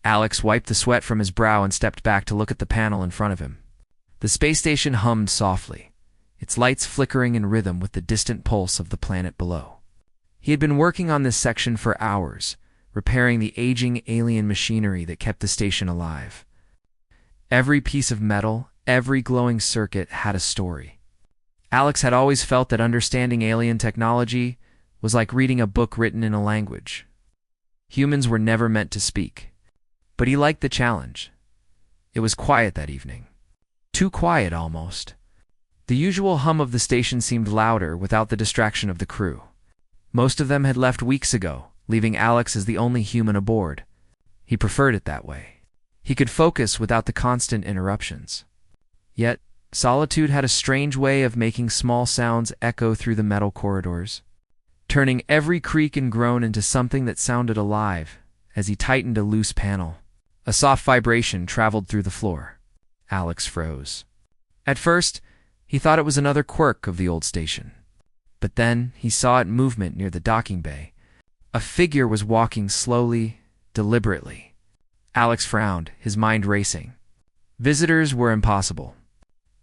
Alex wiped the sweat from his brow and stepped back to look at the panel in front of him. The space station hummed softly, its lights flickering in rhythm with the distant pulse of the planet below. He had been working on this section for hours, repairing the aging alien machinery that kept the station alive. Every piece of metal, every glowing circuit had a story. Alex had always felt that understanding alien technology was like reading a book written in a language. Humans were never meant to speak. But he liked the challenge. It was quiet that evening. Too quiet, almost. The usual hum of the station seemed louder without the distraction of the crew. Most of them had left weeks ago, leaving Alex as the only human aboard. He preferred it that way. He could focus without the constant interruptions. Yet, solitude had a strange way of making small sounds echo through the metal corridors, turning every creak and groan into something that sounded alive as he tightened a loose panel. A soft vibration traveled through the floor. Alex froze. At first, he thought it was another quirk of the old station. But then he saw it movement near the docking bay. A figure was walking slowly, deliberately. Alex frowned, his mind racing. Visitors were impossible.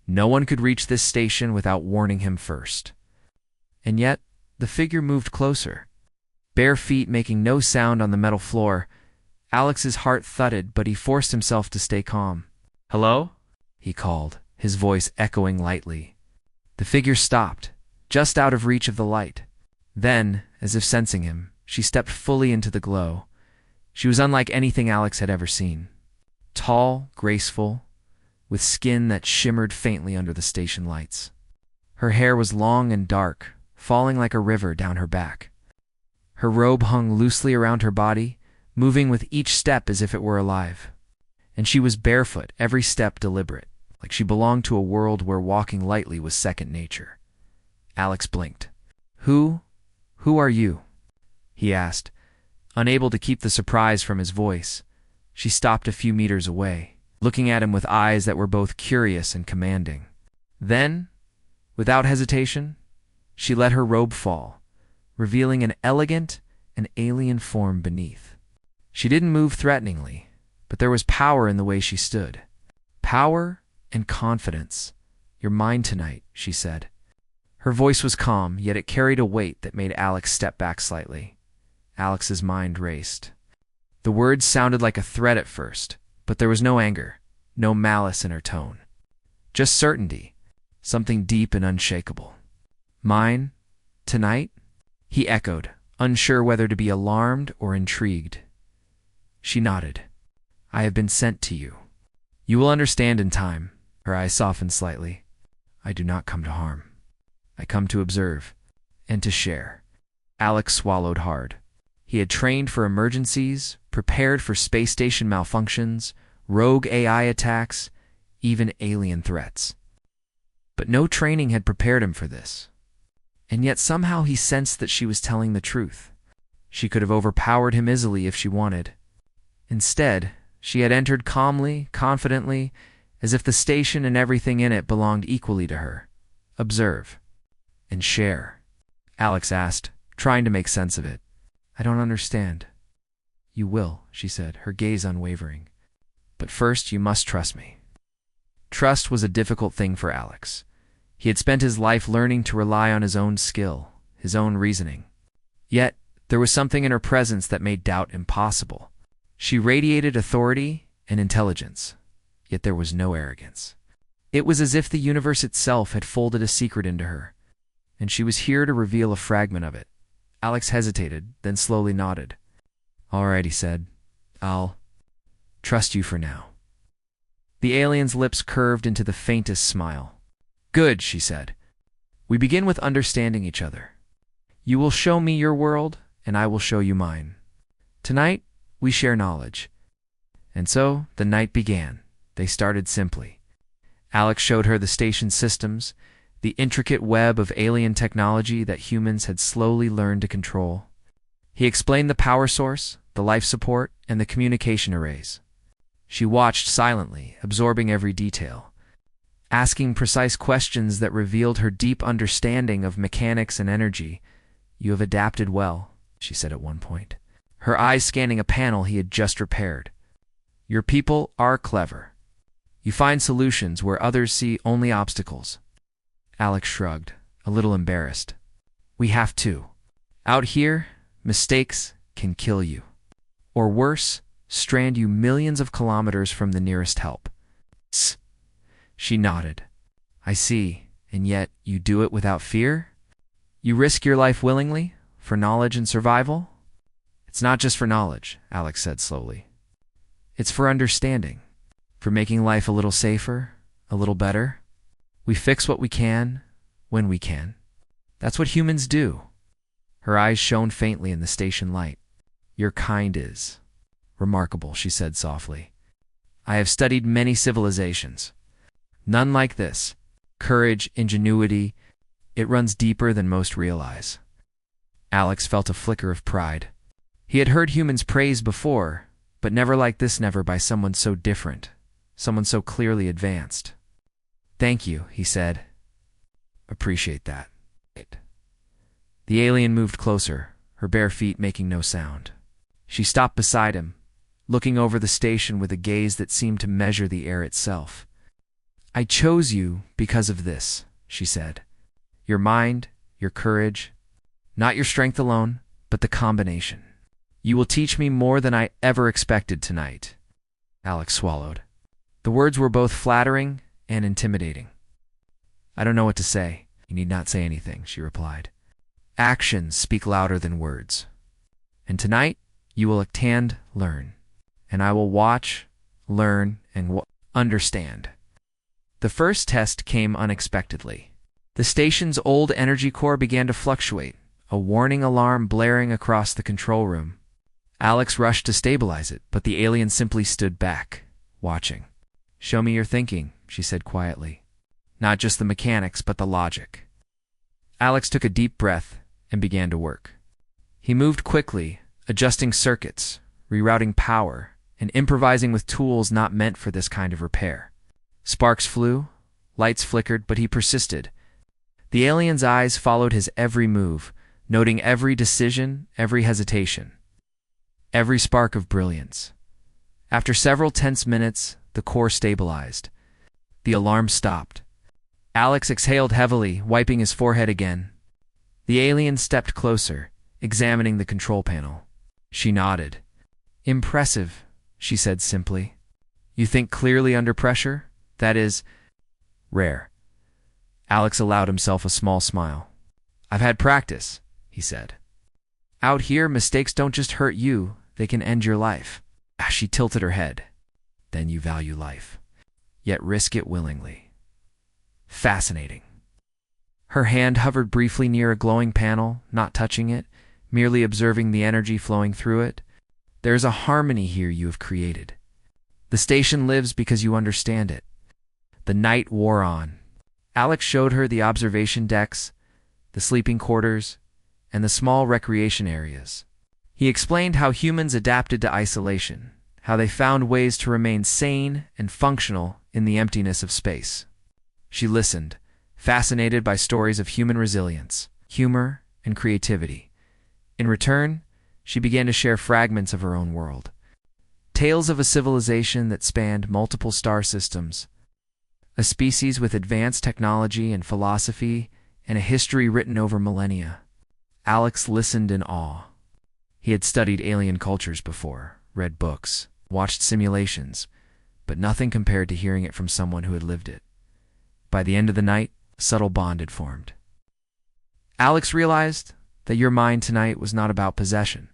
No one could reach this station without warning him first. And yet, the figure moved closer. Bare feet making no sound on the metal floor. Alex's heart thudded, but he forced himself to stay calm. "Hello?" he called, his voice echoing lightly. The figure stopped, just out of reach of the light. Then, as if sensing him, she stepped fully into the glow. She was unlike anything Alex had ever seen. Tall, graceful, with skin that shimmered faintly under the station lights. Her hair was long and dark, falling like a river down her back. Her robe hung loosely around her body, moving with each step as if it were alive. And she was barefoot, every step deliberate, like she belonged to a world where walking lightly was second nature. Alex blinked. Who are you?" he asked, unable to keep the surprise from his voice. She stopped a few meters away, looking at him with eyes that were both curious and commanding. Then, without hesitation, she let her robe fall, revealing an elegant and alien form beneath. She didn't move threateningly, but there was power in the way she stood. Power and confidence. "You're mine tonight," she said. Her voice was calm, yet it carried a weight that made Alex step back slightly. Alex's mind raced. The words sounded like a threat at first, but there was no anger, no malice in her tone. Just certainty, something deep and unshakable. "Mine? Tonight?" he echoed, unsure whether to be alarmed or intrigued. She nodded. "I have been sent to you. You will understand in time." Her eyes softened slightly. "I do not come to harm. I come to observe and to share." Alex swallowed hard. He had trained for emergencies, prepared for space station malfunctions, rogue AI attacks, even alien threats. But no training had prepared him for this. And yet somehow he sensed that she was telling the truth. She could have overpowered him easily if she wanted. Instead, she had entered calmly, confidently, as if the station and everything in it belonged equally to her. "Observe and share," Alex asked, trying to make sense of it. "I don't understand." "You will," she said, her gaze unwavering. "But first you must trust me." Trust was a difficult thing for Alex. He had spent his life learning to rely on his own skill, his own reasoning. Yet, there was something in her presence that made doubt impossible. She radiated authority and intelligence, yet there was no arrogance. It was as if the universe itself had folded a secret into her, and she was here to reveal a fragment of it. Alex hesitated, then slowly nodded. "All right," he said. "I'll trust you for now." The alien's lips curved into the faintest smile. "Good," she said. "We begin with understanding each other. You will show me your world, and I will show you mine. Tonight, we share knowledge." And so the night began. They started simply. Alex showed her the station systems, the intricate web of alien technology that humans had slowly learned to control. He explained the power source, the life support, and the communication arrays. She watched silently, absorbing every detail, asking precise questions that revealed her deep understanding of mechanics and energy. "You have adapted well," she said at one point, her eyes scanning a panel he had just repaired. Your people are clever. You find solutions where others see only obstacles. Alex shrugged, a little embarrassed. We have to. Out here, mistakes can kill you. Or worse, strand you millions of kilometers from the nearest help. Tss. She nodded. I see, and yet you do it without fear? You risk your life willingly, for knowledge and survival? It's not just for knowledge, Alex said slowly. It's for understanding, for making life a little safer, a little better. We fix what we can, when we can. That's what humans do. Her eyes shone faintly in the station light. Your kind is remarkable, she said softly. I have studied many civilizations. None like this. Courage, ingenuity, it runs deeper than most realize. Alex felt a flicker of pride. He had heard humans praised before, but never like this, never by someone so different, someone so clearly advanced. Thank you, he said. Appreciate that. The alien moved closer, her bare feet making no sound. She stopped beside him, looking over the station with a gaze that seemed to measure the air itself. I chose you because of this, she said. Your mind, your courage, not your strength alone, but the combination. You will teach me more than I ever expected tonight. Alex swallowed. The words were both flattering and intimidating. I don't know what to say. You need not say anything, she replied. Actions speak louder than words. And tonight, you will attend, learn. And I will watch, learn, and understand. The first test came unexpectedly. The station's old energy core began to fluctuate, a warning alarm blaring across the control room. Alex rushed to stabilize it, but the alien simply stood back, watching. Show me your thinking, she said quietly. Not just the mechanics, but the logic. Alex took a deep breath and began to work. He moved quickly, adjusting circuits, rerouting power, and improvising with tools not meant for this kind of repair. Sparks flew, lights flickered, but he persisted. The alien's eyes followed his every move, noting every decision, every hesitation, every spark of brilliance. After several tense minutes, the core stabilized. The alarm stopped. Alex exhaled heavily, wiping his forehead again. The alien stepped closer, examining the control panel. She nodded. Impressive, she said simply. You think clearly under pressure? That is rare. Alex allowed himself a small smile. I've had practice, he said. Out here, mistakes don't just hurt you, they can end your life. She tilted her head. Then you value life, yet risk it willingly. Fascinating. Her hand hovered briefly near a glowing panel, not touching it, merely observing the energy flowing through it. There is a harmony here you have created. The station lives because you understand it. The night wore on. Alex showed her the observation decks, the sleeping quarters, and the small recreation areas. He explained how humans adapted to isolation, how they found ways to remain sane and functional in the emptiness of space. She listened, fascinated by stories of human resilience, humor, and creativity. In return, she began to share fragments of her own world. Tales of a civilization that spanned multiple star systems, a species with advanced technology and philosophy, and a history written over millennia. Alex listened in awe. He had studied alien cultures before, read books, watched simulations, but nothing compared to hearing it from someone who had lived it. By the end of the night, a subtle bond had formed. Alex realized that your mind tonight was not about possession.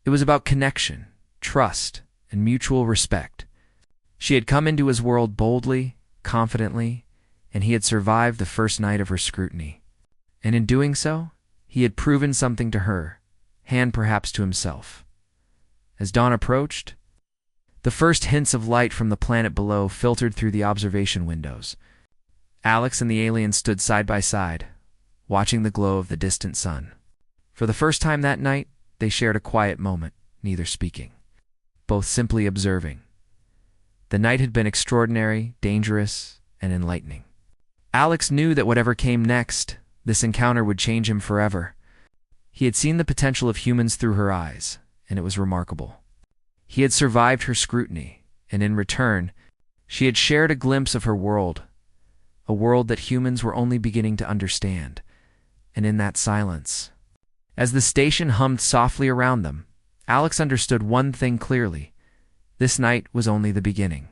It was about connection, trust, and mutual respect. She had come into his world boldly, confidently, and he had survived the first night of her scrutiny. And in doing so, he had proven something to her, and perhaps to himself. As dawn approached, the first hints of light from the planet below filtered through the observation windows. Alex and the alien stood side by side, watching the glow of the distant sun. For the first time that night, they shared a quiet moment, neither speaking, both simply observing. The night had been extraordinary, dangerous, and enlightening. Alex knew that whatever came next, this encounter would change him forever. He had seen the potential of humans through her eyes, and it was remarkable. He had survived her scrutiny, and in return, she had shared a glimpse of her world, a world that humans were only beginning to understand. And in that silence, as the station hummed softly around them, Alex understood one thing clearly. This night was only the beginning.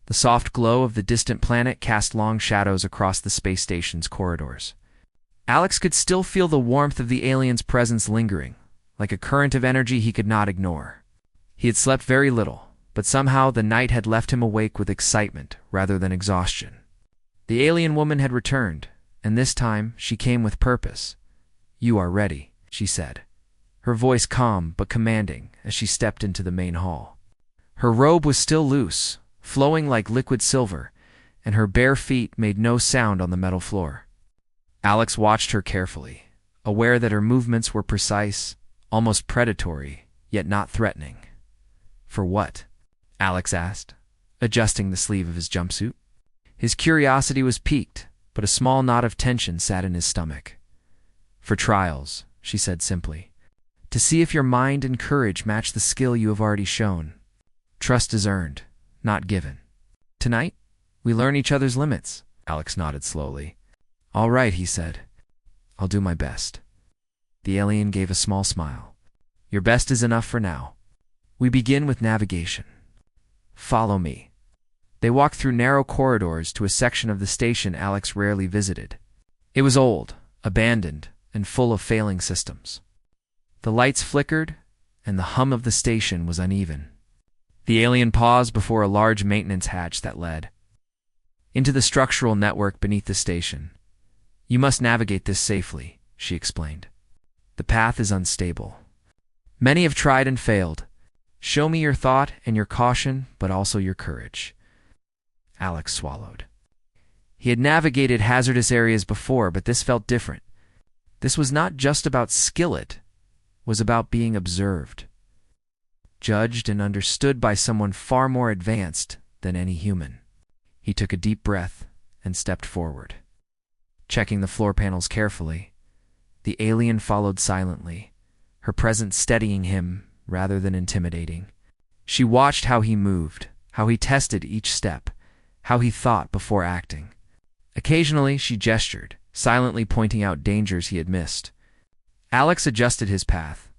The soft glow of the distant planet cast long shadows across the space station's corridors. Alex could still feel the warmth of the alien's presence lingering, like a current of energy he could not ignore. He had slept very little, but somehow the night had left him awake with excitement rather than exhaustion. The alien woman had returned, and this time she came with purpose. "You are ready," she said, her voice calm but commanding as she stepped into the main hall. Her robe was still loose, flowing like liquid silver, and her bare feet made no sound on the metal floor. Alex watched her carefully, aware that her movements were precise, almost predatory, yet not threatening. "For what?" Alex asked, adjusting the sleeve of his jumpsuit. His curiosity was piqued, but a small knot of tension sat in his stomach. "For trials," she said simply. "To see if your mind and courage match the skill you have already shown. Trust is earned, not given. Tonight, we learn each other's limits." Alex nodded slowly. "All right," he said. "I'll do my best." The alien gave a small smile. "Your best is enough for now. We begin with navigation. Follow me." They walked through narrow corridors to a section of the station Alex rarely visited. It was old, abandoned, and full of failing systems. The lights flickered, and the hum of the station was uneven. The alien paused before a large maintenance hatch that led into the structural network beneath the station. "You must navigate this safely," she explained. "The path is unstable. Many have tried and failed. Show me your thought and your caution, but also your courage." Alex swallowed. He had navigated hazardous areas before, but this felt different. This was not just about skill, it was about being observed, judged and understood by someone far more advanced than any human. He took a deep breath and stepped forward. Checking the floor panels carefully, the alien followed silently, her presence steadying him rather than intimidating. She watched how he moved, how he tested each step, how he thought before acting. Occasionally she gestured, silently pointing out dangers he had missed. Alex adjusted his path,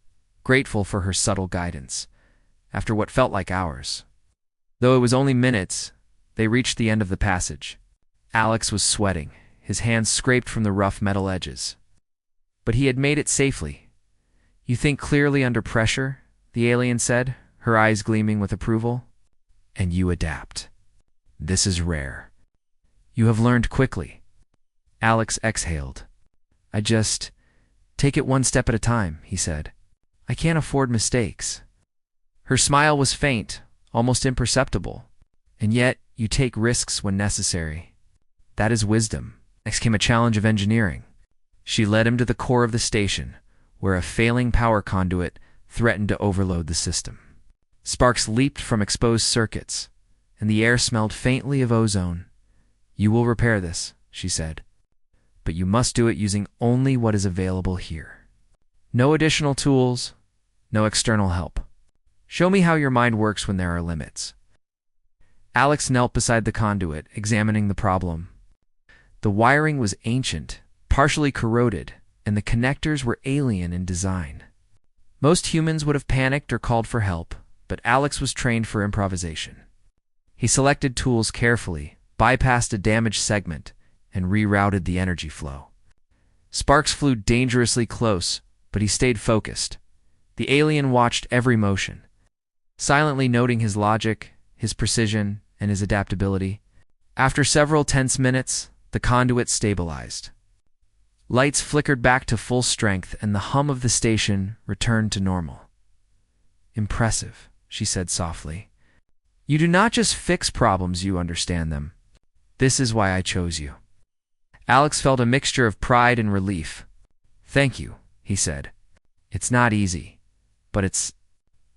grateful for her subtle guidance. After what felt like hours, though it was only minutes, they reached the end of the passage. Alex was sweating, his hands scraped from the rough metal edges. But he had made it safely. "You think clearly under pressure," the alien said, her eyes gleaming with approval. "And you adapt. This is rare. You have learned quickly." Alex exhaled. "I just take it one step at a time," he said. "I can't afford mistakes." Her smile was faint, almost imperceptible. "And yet, you take risks when necessary. That is wisdom." Next came a challenge of engineering. She led him to the core of the station, where a failing power conduit threatened to overload the system. Sparks leaped from exposed circuits, and the air smelled faintly of ozone. "You will repair this," she said. "But you must do it using only what is available here. No additional tools, no external help. Show me how your mind works when there are limits." Alex knelt beside the conduit, examining the problem. The wiring was ancient, partially corroded, and the connectors were alien in design. Most humans would have panicked or called for help, but Alex was trained for improvisation. He selected tools carefully, bypassed a damaged segment, and rerouted the energy flow. Sparks flew dangerously close, but he stayed focused. The alien watched every motion, silently noting his logic, his precision, and his adaptability. After several tense minutes, the conduit stabilized. Lights flickered back to full strength, and the hum of the station returned to normal. "Impressive," she said softly. "You do not just fix problems, you understand them. This is why I chose you." Alex felt a mixture of pride and relief. "Thank you," he said. "It's not easy, but it's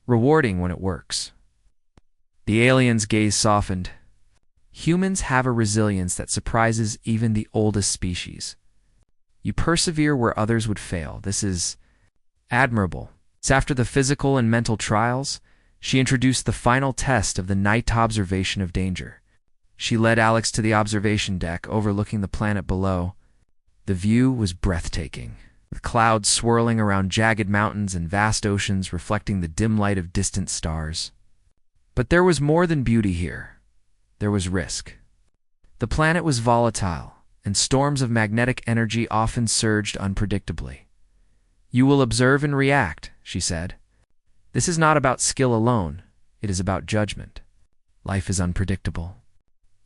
rewarding when it works." The alien's gaze softened. "Humans have a resilience that surprises even the oldest species. You persevere where others would fail. This is admirable. It's after the physical and mental trials, She introduced the final test of the night observation of danger. She led Alex to the observation deck overlooking the planet below. The view was breathtaking, with clouds swirling around jagged mountains and vast oceans reflecting the dim light of distant stars. But there was more than beauty here. There was risk. The planet was volatile, and storms of magnetic energy often surged unpredictably. "You will observe and react," she said. "This is not about skill alone, it is about judgment. Life is unpredictable.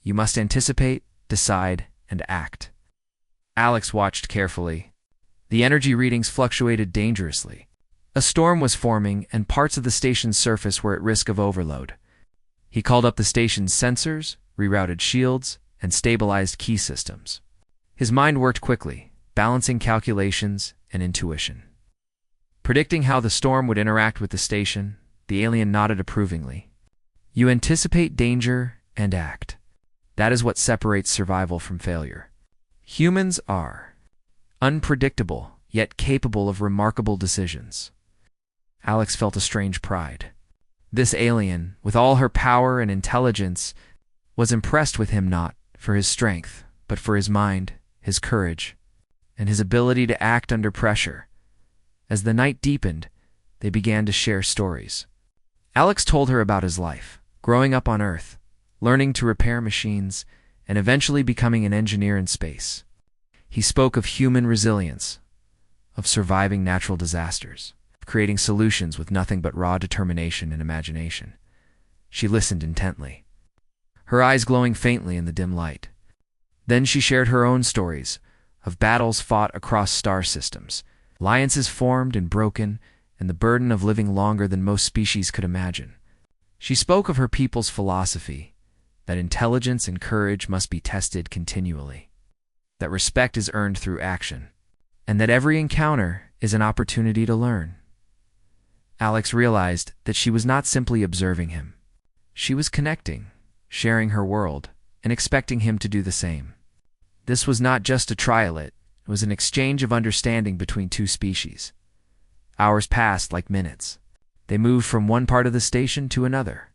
You must anticipate, decide, and act." Alex watched carefully. The energy readings fluctuated dangerously. A storm was forming, and parts of the station's surface were at risk of overload. He called up the station's sensors, rerouted shields, and stabilized key systems. His mind worked quickly, balancing calculations and intuition. Predicting how the storm would interact with the station, the alien nodded approvingly. "You anticipate danger and act. That is what separates survival from failure. Humans are unpredictable, yet capable of remarkable decisions." Alex felt a strange pride. This alien, with all her power and intelligence, was impressed with him not for his strength, but for his mind, his courage, and his ability to act under pressure. As the night deepened, they began to share stories. Alex told her about his life, growing up on Earth, learning to repair machines, and eventually becoming an engineer in space. He spoke of human resilience, of surviving natural disasters, of creating solutions with nothing but raw determination and imagination. She listened intently, her eyes glowing faintly in the dim light. Then she shared her own stories of battles fought across star systems, alliances formed and broken, and the burden of living longer than most species could imagine. She spoke of her people's philosophy, that intelligence and courage must be tested continually, that respect is earned through action, and that every encounter is an opportunity to learn. Alex realized that she was not simply observing him. She was connecting, sharing her world, and expecting him to do the same. This was not just a trial, it was an exchange of understanding between two species. Hours passed like minutes. They moved from one part of the station to another.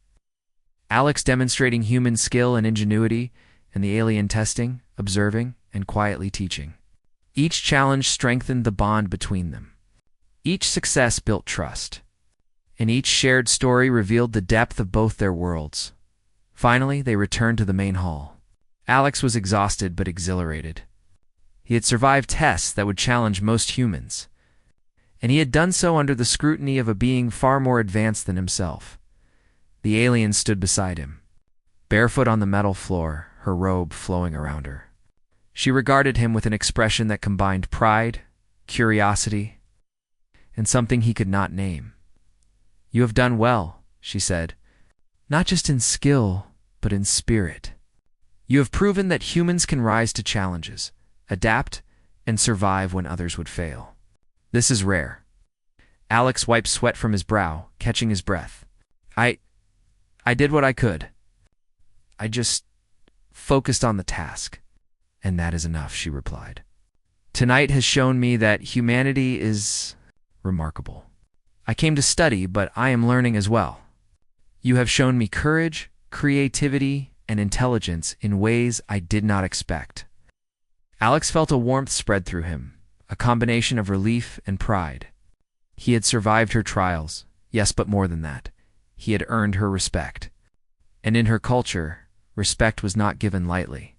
Alex demonstrating human skill and ingenuity, and the alien testing, observing, and quietly teaching. Each challenge strengthened the bond between them. Each success built trust, and each shared story revealed the depth of both their worlds. Finally, they returned to the main hall. Alex was exhausted but exhilarated. He had survived tests that would challenge most humans, and he had done so under the scrutiny of a being far more advanced than himself. The alien stood beside him, barefoot on the metal floor, her robe flowing around her. She regarded him with an expression that combined pride, curiosity, and something he could not name. "You have done well," she said, "not just in skill, but in spirit. You have proven that humans can rise to challenges, adapt, and survive when others would fail. This is rare." Alex wiped sweat from his brow, catching his breath. I did what I could. I just focused on the task, and that is enough," she replied. "Tonight has shown me that humanity is remarkable. I came to study, but I am learning as well. You have shown me courage, creativity, and intelligence in ways I did not expect." Alex felt a warmth spread through him, a combination of relief and pride. He had survived her trials, yes, but more than that. He had earned her respect. And in her culture, respect was not given lightly.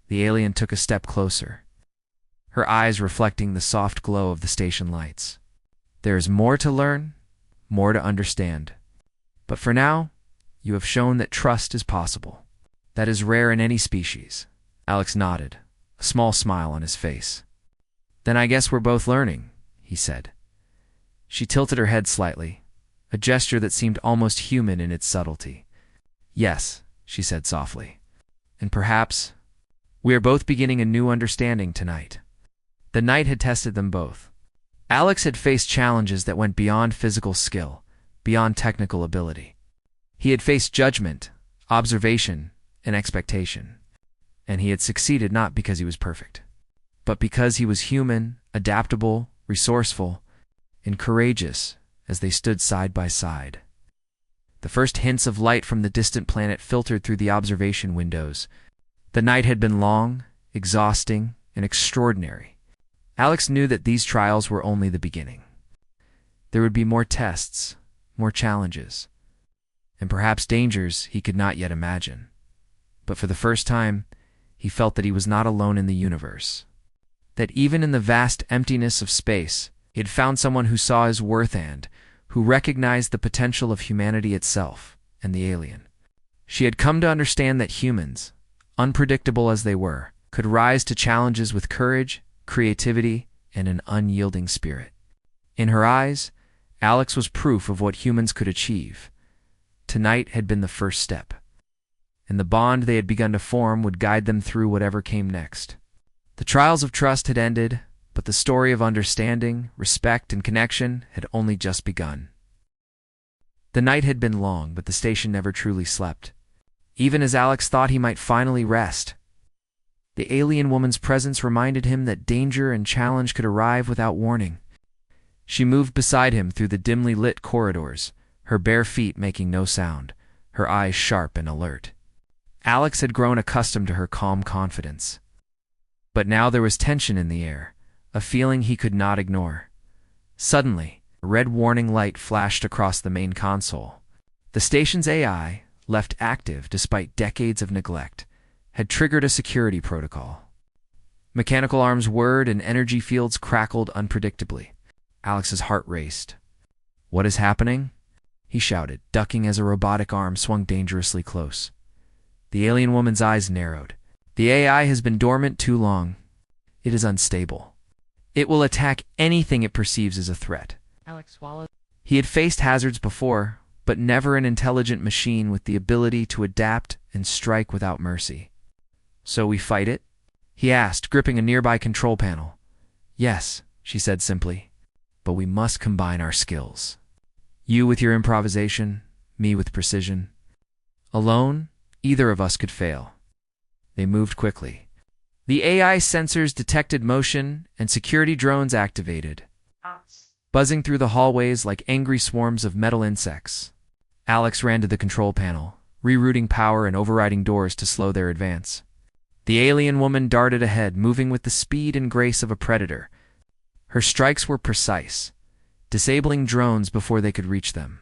The alien took a step closer, her eyes reflecting the soft glow of the station lights. "There is more to learn, more to understand. But for now, you have shown that trust is possible. That is rare in any species." Alex nodded, a small smile on his face. "Then I guess we're both learning," he said. She tilted her head slightly, a gesture that seemed almost human in its subtlety. "Yes," she said softly. "And perhaps we are both beginning a new understanding tonight." The night had tested them both. Alex had faced challenges that went beyond physical skill, beyond technical ability. He had faced judgment, observation, and expectation. And he had succeeded not because he was perfect, but because he was human, adaptable, resourceful, and courageous as they stood side by side. The first hints of light from the distant planet filtered through the observation windows. The night had been long, exhausting, and extraordinary. Alex knew that these trials were only the beginning. There would be more tests, more challenges, and perhaps dangers he could not yet imagine. But for the first time, he felt that he was not alone in the universe. That even in the vast emptiness of space, he had found someone who saw his worth and who recognized the potential of humanity itself and the alien. She had come to understand that humans, unpredictable as they were, could rise to challenges with courage, creativity, and an unyielding spirit. In her eyes, Alex was proof of what humans could achieve. Tonight had been the first step, and the bond they had begun to form would guide them through whatever came next. The trials of trust had ended, but the story of understanding, respect, and connection had only just begun. The night had been long, but the station never truly slept. Even as Alex thought he might finally rest, the alien woman's presence reminded him that danger and challenge could arrive without warning. She moved beside him through the dimly lit corridors, her bare feet making no sound, her eyes sharp and alert. Alex had grown accustomed to her calm confidence. But now there was tension in the air, a feeling he could not ignore. Suddenly, a red warning light flashed across the main console. The station's AI, left active despite decades of neglect, had triggered a security protocol. Mechanical arms whirred and energy fields crackled unpredictably. Alex's heart raced. "What is happening?" he shouted, ducking as a robotic arm swung dangerously close. The alien woman's eyes narrowed. "The AI has been dormant too long. It is unstable. It will attack anything it perceives as a threat." Alex swallowed. He had faced hazards before, but never an intelligent machine with the ability to adapt and strike without mercy. "So we fight it?" he asked, gripping a nearby control panel. "Yes," she said simply, "but we must combine our skills. You with your improvisation, me with precision. Alone, either of us could fail." They moved quickly. The AI sensors detected motion, and security drones activated, buzzing through the hallways like angry swarms of metal insects. Alex ran to the control panel, rerouting power and overriding doors to slow their advance. The alien woman darted ahead, moving with the speed and grace of a predator. Her strikes were precise, disabling drones before they could reach them.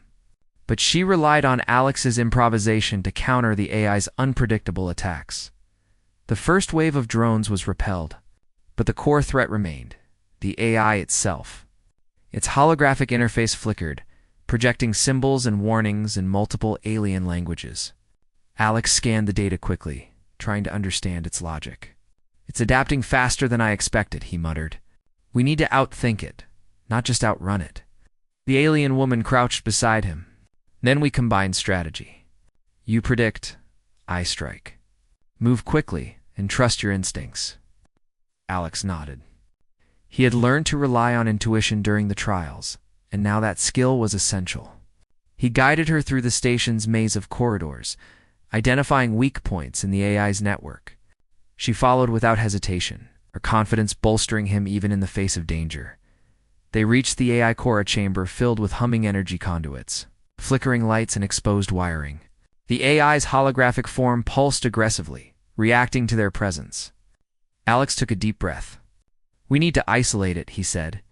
But she relied on Alex's improvisation to counter the AI's unpredictable attacks. The first wave of drones was repelled, but the core threat remained, the AI itself. Its holographic interface flickered, projecting symbols and warnings in multiple alien languages. Alex scanned the data quickly, trying to understand its logic. "It's adapting faster than I expected," he muttered. "We need to outthink it, not just outrun it." The alien woman crouched beside him. "Then we combine strategy. You predict, I strike. Move quickly and trust your instincts." Alex nodded. He had learned to rely on intuition during the trials, and now that skill was essential. He guided her through the station's maze of corridors, identifying weak points in the AI's network. She followed without hesitation, her confidence bolstering him even in the face of danger. They reached the AI core chamber filled with humming energy conduits, flickering lights and exposed wiring. The AI's holographic form pulsed aggressively, reacting to their presence. Alex took a deep breath. "We need to isolate it," he said.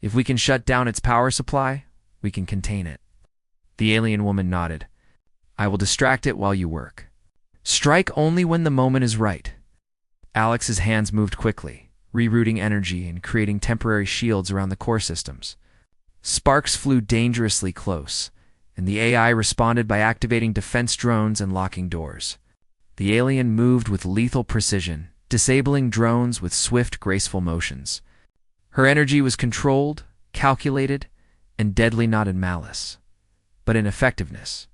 "If we can shut down its power supply, we can contain it." The alien woman nodded. "I will distract it while you work. Strike only when the moment is right." Alex's hands moved quickly, rerouting energy and creating temporary shields around the core systems. Sparks flew dangerously close, and the AI responded by activating defense drones and locking doors. The alien moved with lethal precision, disabling drones with swift, graceful motions. Her energy was controlled, calculated, and deadly not in malice, but in effectiveness.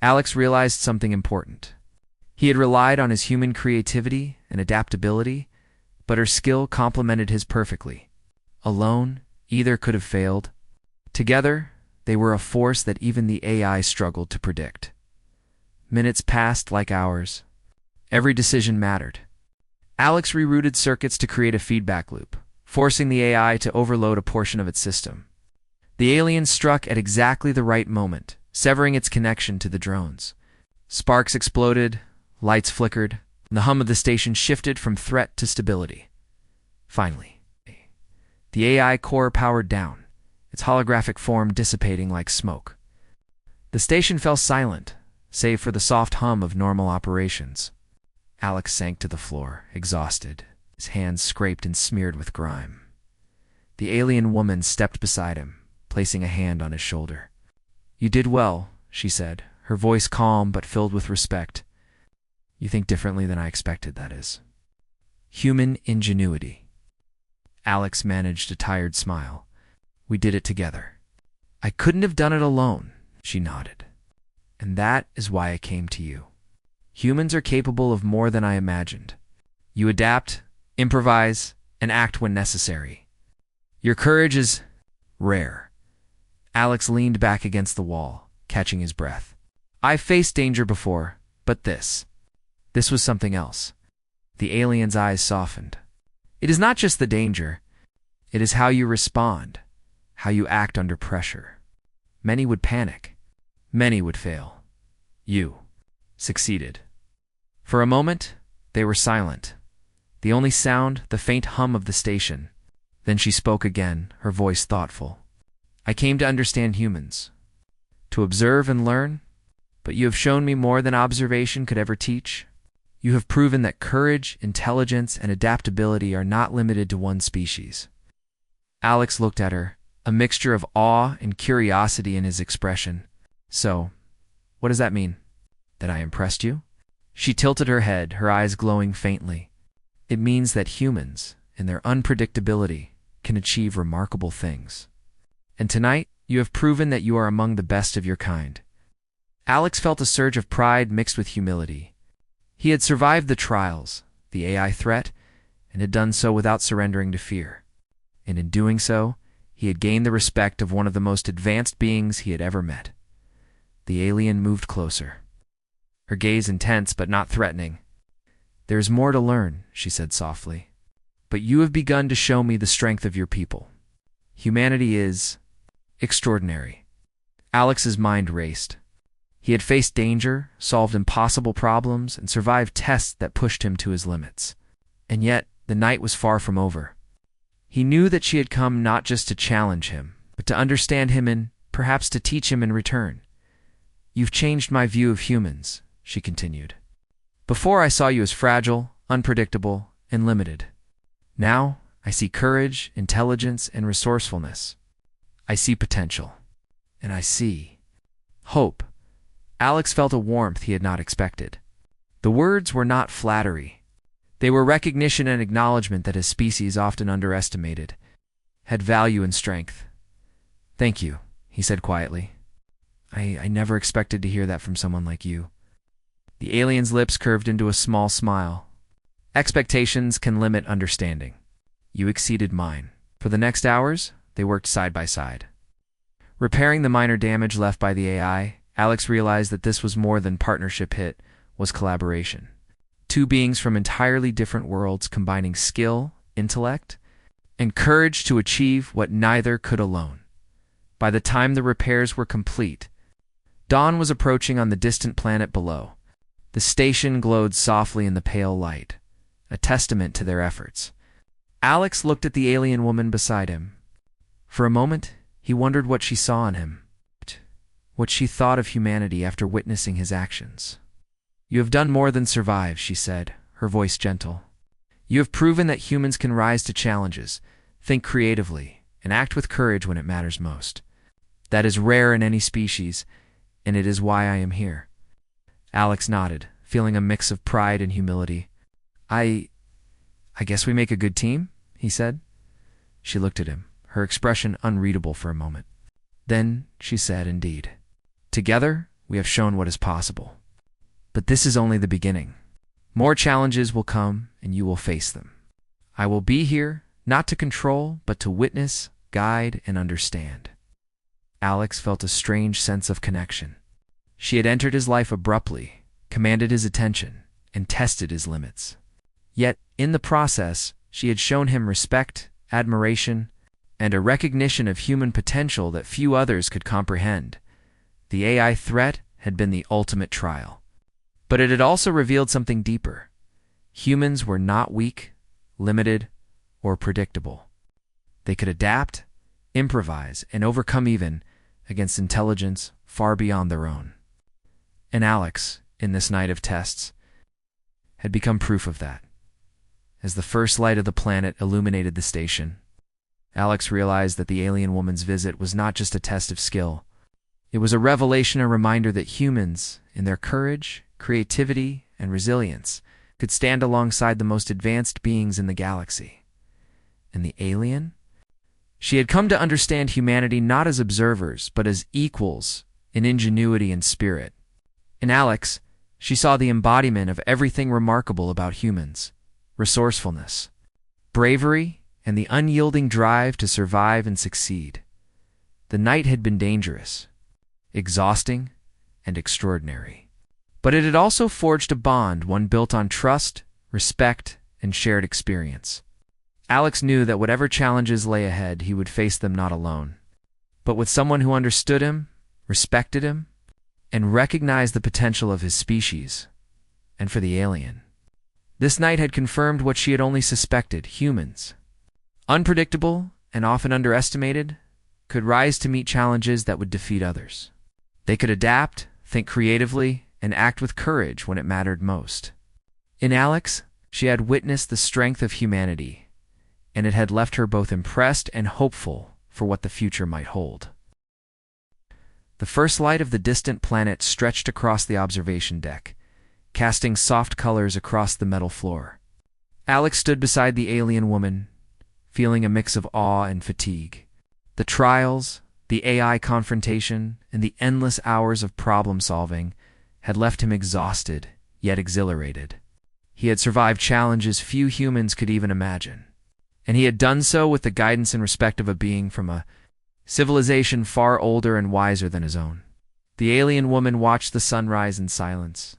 Alex realized something important. He had relied on his human creativity and adaptability, but her skill complemented his perfectly. Alone, either could have failed. Together, they were a force that even the AI struggled to predict. Minutes passed like hours. Every decision mattered. Alex rerouted circuits to create a feedback loop, forcing the AI to overload a portion of its system. The alien struck at exactly the right moment, severing its connection to the drones. Sparks exploded, lights flickered, and the hum of the station shifted from threat to stability. Finally, the AI core powered down, its holographic form dissipating like smoke. The station fell silent, save for the soft hum of normal operations. Alex sank to the floor, exhausted, his hands scraped and smeared with grime. The alien woman stepped beside him, placing a hand on his shoulder. "You did well," she said, her voice calm but filled with respect. "You think differently than I expected, that is." Human ingenuity. Alex managed a tired smile. "We did it together." "I couldn't have done it alone," she nodded. "And that is why I came to you. Humans are capable of more than I imagined. You adapt, improvise, and act when necessary. Your courage is rare." Alex leaned back against the wall, catching his breath. "I've faced danger before, but this was something else." The alien's eyes softened. "It is not just the danger. It is how you respond, how you act under pressure. Many would panic. Many would fail. You succeeded." For a moment, they were silent. The only sound, the faint hum of the station. Then she spoke again, her voice thoughtful. "I came to understand humans, to observe and learn, but you have shown me more than observation could ever teach. You have proven that courage, intelligence, and adaptability are not limited to one species." Alex looked at her, a mixture of awe and curiosity in his expression. "So, what does that mean? That I impressed you?" She tilted her head, her eyes glowing faintly. "It means that humans, in their unpredictability, can achieve remarkable things. And tonight, you have proven that you are among the best of your kind." Alex felt a surge of pride mixed with humility. He had survived the trials, the AI threat, and had done so without surrendering to fear. And in doing so, he had gained the respect of one of the most advanced beings he had ever met. The alien moved closer, her gaze intense but not threatening. "There is more to learn," she said softly. "But you have begun to show me the strength of your people. Humanity is extraordinary." Alex's mind raced. He had faced danger, solved impossible problems, and survived tests that pushed him to his limits. And yet, the night was far from over. He knew that she had come not just to challenge him, but to understand him and perhaps to teach him in return. "You've changed my view of humans," she continued. "Before I saw you as fragile, unpredictable, and limited. Now, I see courage, intelligence, and resourcefulness. I see potential. And I see hope." Alex felt a warmth he had not expected. The words were not flattery. They were recognition and acknowledgement that his species, often underestimated, had value and strength. "Thank you," he said quietly. I never expected to hear that from someone like you." The alien's lips curved into a small smile. "Expectations can limit understanding. You exceeded mine." For the next hours, they worked side by side. Repairing the minor damage left by the AI, Alex realized that this was more than partnership hit, was collaboration. Two beings from entirely different worlds combining skill, intellect, and courage to achieve what neither could alone. By the time the repairs were complete, dawn was approaching on the distant planet below. The station glowed softly in the pale light, a testament to their efforts. Alex looked at the alien woman beside him. For a moment, he wondered what she saw in him, what she thought of humanity after witnessing his actions. "You have done more than survive," she said, her voice gentle. "You have proven that humans can rise to challenges, think creatively, and act with courage when it matters most. That is rare in any species, and it is why I am here." Alex nodded, feeling a mix of pride and humility. I guess we make a good team," he said. She looked at him, her expression unreadable for a moment. Then she said, "Indeed. Together, we have shown what is possible. But this is only the beginning. More challenges will come, and you will face them. I will be here, not to control, but to witness, guide, and understand." Alex felt a strange sense of connection. She had entered his life abruptly, commanded his attention, and tested his limits. Yet, in the process, she had shown him respect, admiration, and a recognition of human potential that few others could comprehend. The AI threat had been the ultimate trial. But it had also revealed something deeper. Humans were not weak, limited, or predictable. They could adapt, improvise, and overcome even against intelligence far beyond their own. And Alex, in this night of tests, had become proof of that. As the first light of the planet illuminated the station, Alex realized that the alien woman's visit was not just a test of skill. It was a revelation, a reminder that humans, in their courage, creativity, and resilience, could stand alongside the most advanced beings in the galaxy. And the alien? She had come to understand humanity not as observers, but as equals in ingenuity and spirit. In Alex, she saw the embodiment of everything remarkable about humans: resourcefulness, bravery, and the unyielding drive to survive and succeed. The night had been dangerous, exhausting, and extraordinary. But it had also forged a bond, one built on trust, respect, and shared experience. Alex knew that whatever challenges lay ahead, he would face them not alone, but with someone who understood him, respected him, and recognized the potential of his species. And for the alien, this night had confirmed what she had only suspected: humans, unpredictable and often underestimated, could rise to meet challenges that would defeat others. They could adapt, think creatively, and act with courage when it mattered most. In Alex, she had witnessed the strength of humanity, and it had left her both impressed and hopeful for what the future might hold. The first light of the distant planet stretched across the observation deck, casting soft colors across the metal floor. Alex stood beside the alien woman, feeling a mix of awe and fatigue. The trials, the AI confrontation, and the endless hours of problem-solving had left him exhausted, yet exhilarated. He had survived challenges few humans could even imagine, and he had done so with the guidance and respect of a being from a civilization far older and wiser than his own. The alien woman watched the sunrise in silence.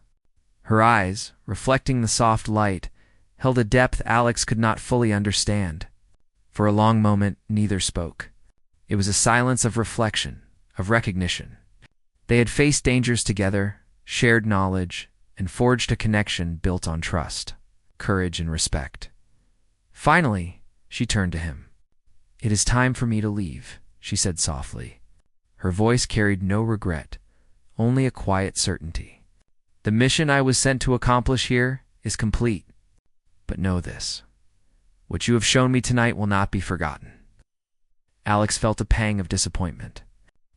Her eyes, reflecting the soft light, held a depth Alex could not fully understand. For a long moment, neither spoke. It was a silence of reflection, of recognition. They had faced dangers together, shared knowledge, and forged a connection built on trust, courage, and respect. Finally, she turned to him. "It is time for me to leave," she said softly. Her voice carried no regret, only a quiet certainty. "The mission I was sent to accomplish here is complete. But know this: what you have shown me tonight will not be forgotten." Alex felt a pang of disappointment.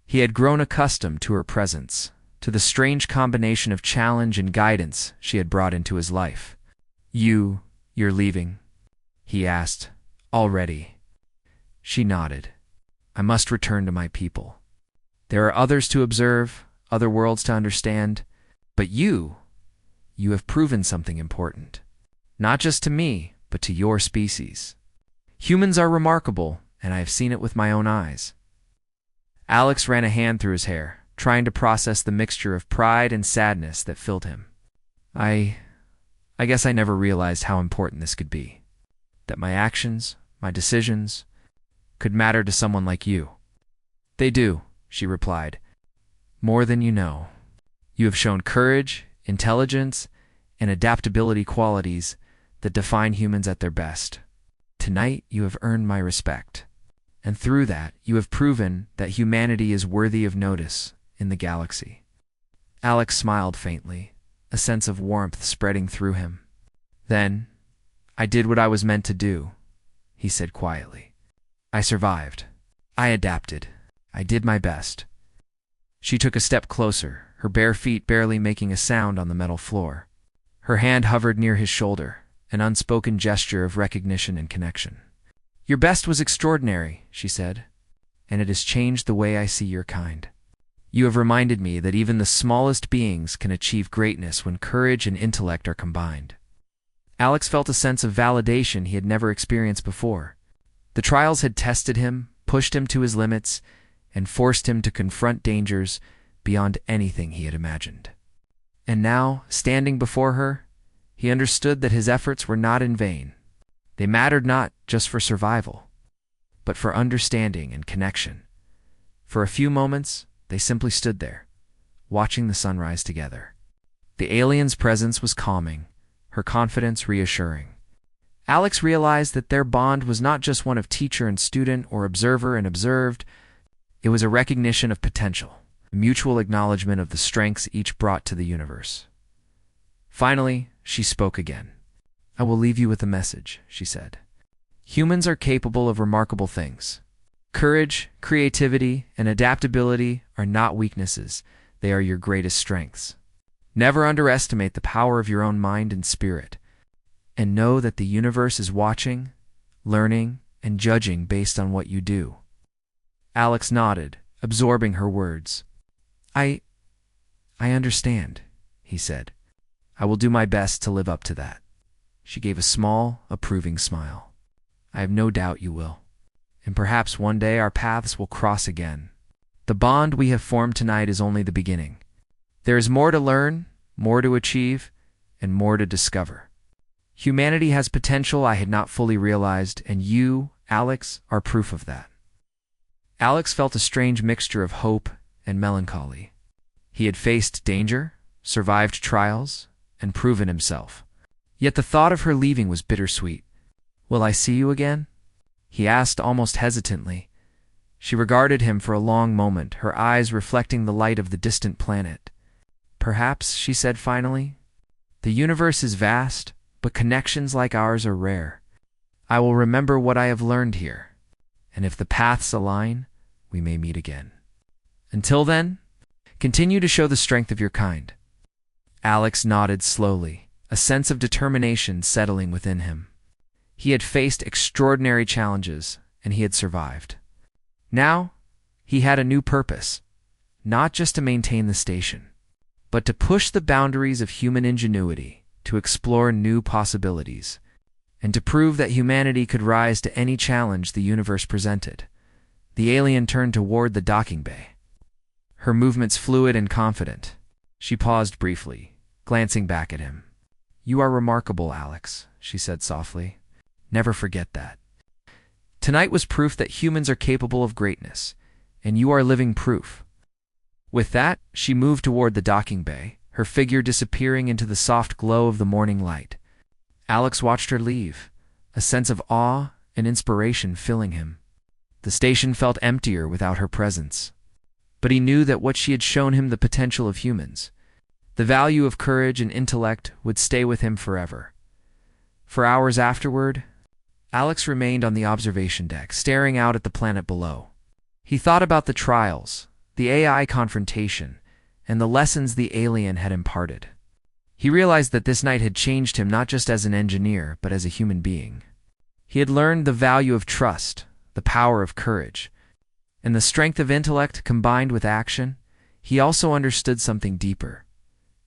He had grown accustomed to her presence, to the strange combination of challenge and guidance she had brought into his life. You're leaving?" he asked. "Already?" She nodded. "I must return to my people. There are others to observe, other worlds to understand, but you have proven something important. Not just to me, but to your species. Humans are remarkable, and I have seen it with my own eyes." Alex ran a hand through his hair, trying to process the mixture of pride and sadness that filled him. I guess I never realized how important this could be. That my actions, my decisions, could matter to someone like you." "They do," she replied. "More than you know. You have shown courage, intelligence, and adaptability, qualities that define humans at their best. Tonight you have earned my respect. And through that, you have proven that humanity is worthy of notice in the galaxy." Alex smiled faintly, a sense of warmth spreading through him. "Then, I did what I was meant to do," he said quietly. "I survived. I adapted. I did my best." She took a step closer, her bare feet barely making a sound on the metal floor. Her hand hovered near his shoulder, an unspoken gesture of recognition and connection. "Your best was extraordinary," she said, "and it has changed the way I see your kind. You have reminded me that even the smallest beings can achieve greatness when courage and intellect are combined." Alex felt a sense of validation he had never experienced before. The trials had tested him, pushed him to his limits, and forced him to confront dangers beyond anything he had imagined. And now, standing before her, he understood that his efforts were not in vain. They mattered not just for survival, but for understanding and connection. For a few moments, they simply stood there, watching the sunrise together. The alien's presence was calming, her confidence reassuring. Alex realized that their bond was not just one of teacher and student or observer and observed. It was a recognition of potential, a mutual acknowledgement of the strengths each brought to the universe. Finally, she spoke again. "I will leave you with a message," she said. "Humans are capable of remarkable things. Courage, creativity, and adaptability are not weaknesses. They are your greatest strengths. Never underestimate the power of your own mind and spirit, and know that the universe is watching, learning, and judging based on what you do." Alex nodded, absorbing her words. I understand," he said. "I will do my best to live up to that." She gave a small, approving smile. "I have no doubt you will. And perhaps one day our paths will cross again. The bond we have formed tonight is only the beginning. There is more to learn, more to achieve, and more to discover. Humanity has potential I had not fully realized, and you, Alex, are proof of that." Alex felt a strange mixture of hope and melancholy. He had faced danger, survived trials, and proven himself. Yet the thought of her leaving was bittersweet. "Will I see you again?" he asked almost hesitantly. She regarded him for a long moment, her eyes reflecting the light of the distant planet. "Perhaps," she said finally. "The universe is vast, but connections like ours are rare. I will remember what I have learned here, and if the paths align, we may meet again. Until then, continue to show the strength of your kind." Alex nodded slowly, a sense of determination settling within him. He had faced extraordinary challenges, and he had survived. Now, he had a new purpose, not just to maintain the station, but to push the boundaries of human ingenuity, to explore new possibilities, and to prove that humanity could rise to any challenge the universe presented. The alien turned toward the docking bay, her movements fluid and confident. She paused briefly, glancing back at him. "You are remarkable, Alex," she said softly. "Never forget that. Tonight was proof that humans are capable of greatness, and you are living proof." With that, she moved toward the docking bay, her figure disappearing into the soft glow of the morning light. Alex watched her leave, a sense of awe and inspiration filling him. The station felt emptier without her presence. But he knew that what she had shown him the potential of humans, the value of courage and intellect, would stay with him forever. For hours afterward, Alex remained on the observation deck, staring out at the planet below. He thought about the trials, the AI confrontation, and the lessons the alien had imparted. He realized that this night had changed him not just as an engineer, but as a human being. He had learned the value of trust, the power of courage, and the strength of intellect combined with action. He also understood something deeper.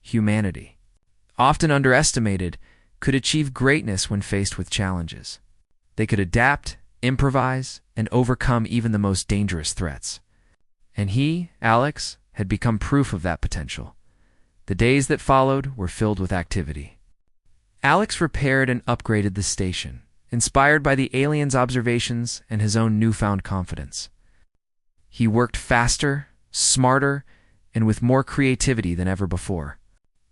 Humanity, often underestimated, could achieve greatness when faced with challenges. They could adapt, improvise, and overcome even the most dangerous threats. And he, Alex, had become proof of that potential. The days that followed were filled with activity. Alex repaired and upgraded the station, inspired by the alien's observations and his own newfound confidence. He worked faster, smarter, and with more creativity than ever before.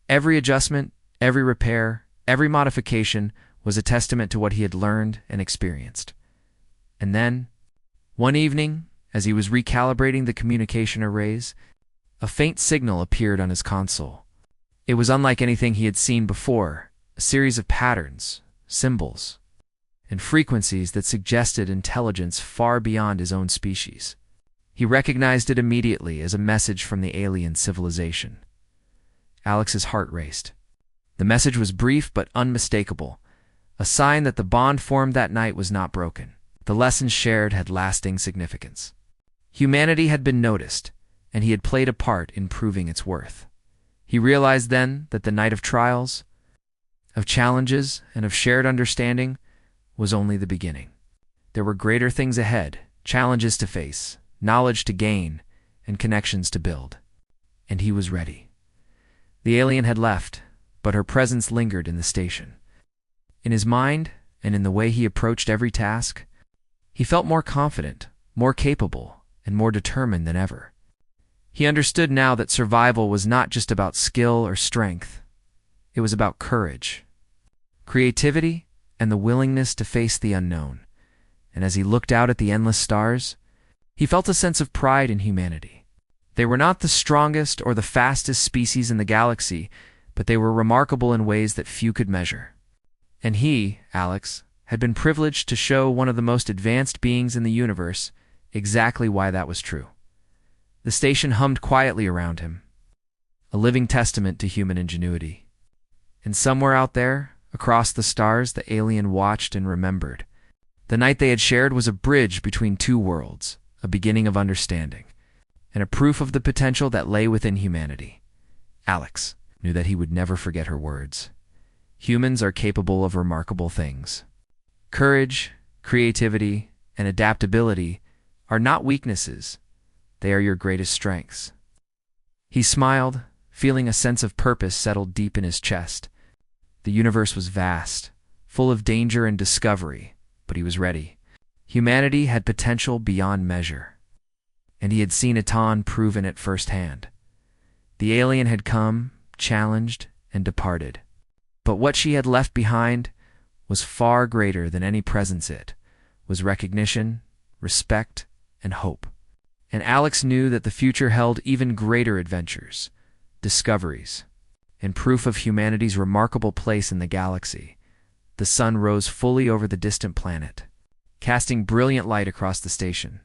Every adjustment, every repair, every modification was a testament to what he had learned and experienced. And then, one evening, as he was recalibrating the communication arrays, a faint signal appeared on his console. It was unlike anything he had seen before, a series of patterns, symbols, and frequencies that suggested intelligence far beyond his own species. He recognized it immediately as a message from the alien civilization. Alex's heart raced. The message was brief but unmistakable, a sign that the bond formed that night was not broken. The lessons shared had lasting significance. Humanity had been noticed, and he had played a part in proving its worth. He realized then that the night of trials, of challenges, and of shared understanding was only the beginning. There were greater things ahead, challenges to face, knowledge to gain, and connections to build. And he was ready. The alien had left, but her presence lingered in the station. In his mind, and in the way he approached every task, he felt more confident, more capable, and more determined than ever. He understood now that survival was not just about skill or strength. It was about courage, creativity, and the willingness to face the unknown. And as he looked out at the endless stars, he felt a sense of pride in humanity. They were not the strongest or the fastest species in the galaxy, but they were remarkable in ways that few could measure. And he, Alex, had been privileged to show one of the most advanced beings in the universe exactly why that was true. The station hummed quietly around him, a living testament to human ingenuity. And somewhere out there, across the stars, the alien watched and remembered. The night they had shared was a bridge between two worlds, a beginning of understanding, and a proof of the potential that lay within humanity. Alex knew that he would never forget her words. Humans are capable of remarkable things. Courage, creativity, and adaptability are not weaknesses. They are your greatest strengths. He smiled, feeling a sense of purpose settle deep in his chest. The universe was vast, full of danger and discovery, but he was ready. Humanity had potential beyond measure, and he had seen Eton proven it firsthand. The alien had come, challenged, and departed. But what she had left behind was far greater than any presence. It was recognition, respect, and hope. And Alex knew that the future held even greater adventures, discoveries, and proof of humanity's remarkable place in the galaxy. The sun rose fully over the distant planet, casting brilliant light across the station.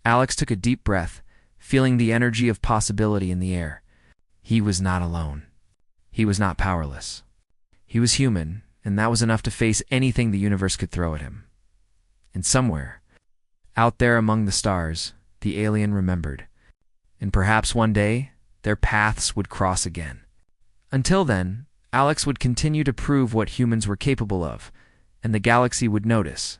Alex took a deep breath, feeling the energy of possibility in the air. He was not alone. He was not powerless. He was human, and that was enough to face anything the universe could throw at him. And somewhere, out there among the stars, the alien remembered. And perhaps one day, their paths would cross again. Until then, Alex would continue to prove what humans were capable of, and the galaxy would notice,